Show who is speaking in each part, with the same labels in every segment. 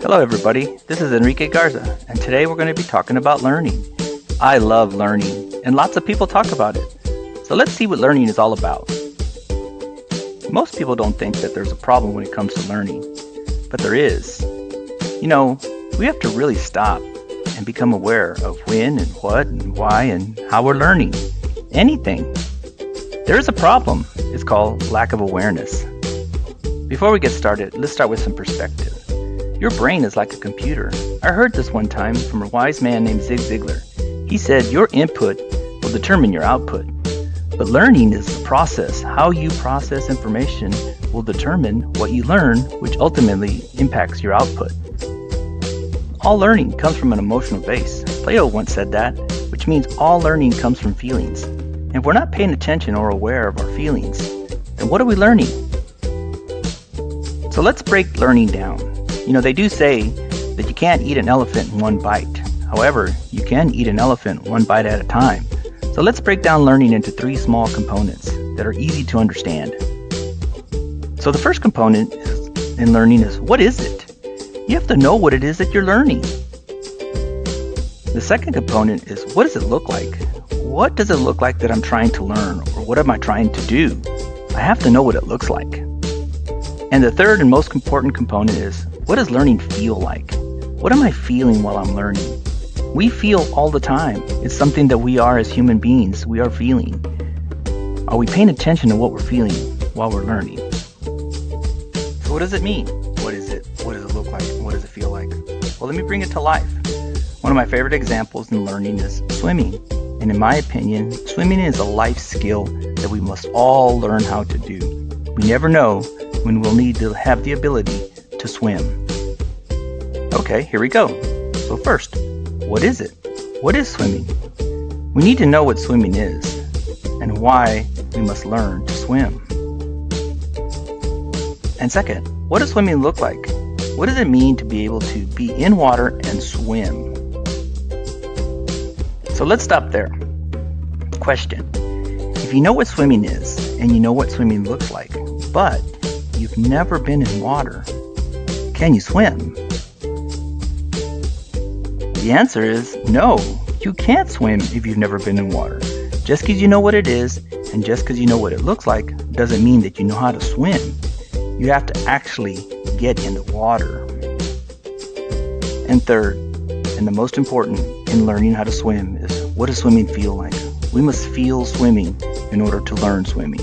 Speaker 1: Hello everybody, this is Enrique Garza, and today we're going to be talking about learning. I love learning, and lots of people talk about it. So let's see what learning is all about. Most people don't think that there's a problem when it comes to learning, but there is. You know, we have to really stop and become aware of when and what and why and how we're learning. Anything. There is a problem. It's called lack of awareness. Before we get started, let's start with some perspective. Your brain is like a computer. I heard this one time from a wise man named Zig Ziglar. He said, your input will determine your output. But learning is the process. How you process information will determine what you learn, which ultimately impacts your output. All learning comes from an emotional base. Plato once said that, which means all learning comes from feelings. And if we're not paying attention or aware of our feelings, then what are we learning? So let's break learning down. You know, they do say that you can't eat an elephant in one bite. However, you can eat an elephant one bite at a time. So let's break down learning into three small components that are easy to understand. So the first component in learning is, what is it? You have to know what it is that you're learning. The second component is, what does it look like? What does it look like that I'm trying to learn, or what am I trying to do? I have to know what it looks like. And the third and most important component is, what does learning feel like? What am I feeling while I'm learning? We feel all the time. It's something that we are as human beings. We are feeling. Are we paying attention to what we're feeling while we're learning? So what does it mean? What is it? What does it look like? What does it feel like? Well, let me bring it to life. One of my favorite examples in learning is swimming. And in my opinion, swimming is a life skill that we must all learn how to do. We never know when we'll need to have the ability to swim. Okay, here we go. So first, what is it? What is swimming? We need to know what swimming is and why we must learn to swim. And second, what does swimming look like? What does it mean to be able to be in water and swim? So let's stop there. Question. If you know what swimming is and you know what swimming looks like, but you've never been in water, can you swim? The answer is no, you can't swim if you've never been in water. Just because you know what it is and just because you know what it looks like doesn't mean that you know how to swim. You have to actually get in the water. And third, and the most important in learning how to swim is, what does swimming feel like? We must feel swimming in order to learn swimming.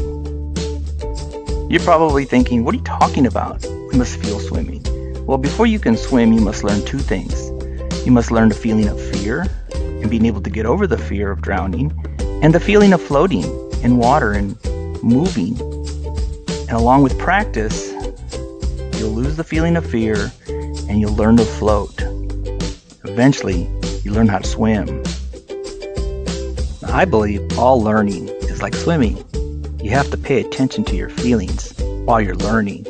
Speaker 1: You're probably thinking, what are you talking about? We must feel swimming. Well, before you can swim, you must learn two things. You must learn the feeling of fear and being able to get over the fear of drowning, and the feeling of floating in water and moving. And along with practice, you'll lose the feeling of fear and you'll learn to float. Eventually, you learn how to swim. Now, I believe all learning is like swimming. You have to pay attention to your feelings while you're learning.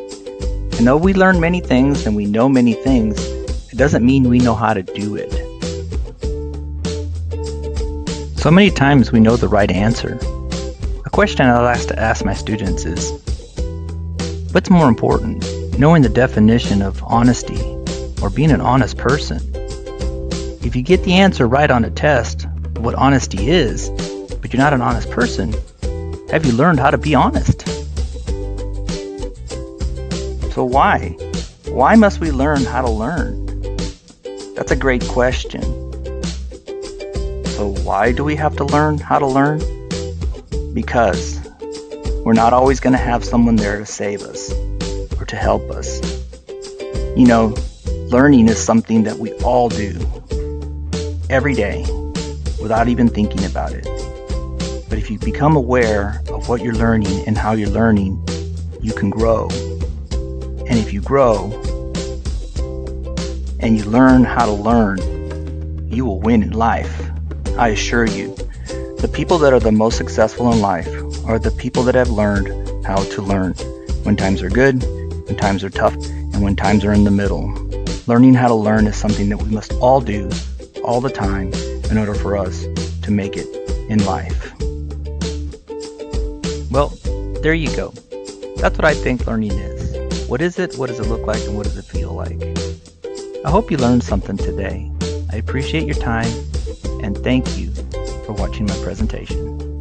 Speaker 1: And though we learn many things and we know many things, it doesn't mean we know how to do it. So many times we know the right answer. A question I like to ask my students is, what's more important, knowing the definition of honesty or being an honest person? If you get the answer right on a test of what honesty is, but you're not an honest person, have you learned how to be honest? So why? Why must we learn how to learn? That's a great question. So why do we have to learn how to learn? Because we're not always going to have someone there to save us or to help us. You know, learning is something that we all do every day without even thinking about it. But if you become aware of what you're learning and how you're learning, you can grow. And if you grow and you learn how to learn, you will win in life. I assure you, the people that are the most successful in life are the people that have learned how to learn. When times are good, when times are tough, and when times are in the middle. Learning how to learn is something that we must all do all the time in order for us to make it in life. Well, there you go. That's what I think learning is. What is it? What does it look like? And what does it feel like? I hope you learned something today. I appreciate your time and thank you for watching my presentation.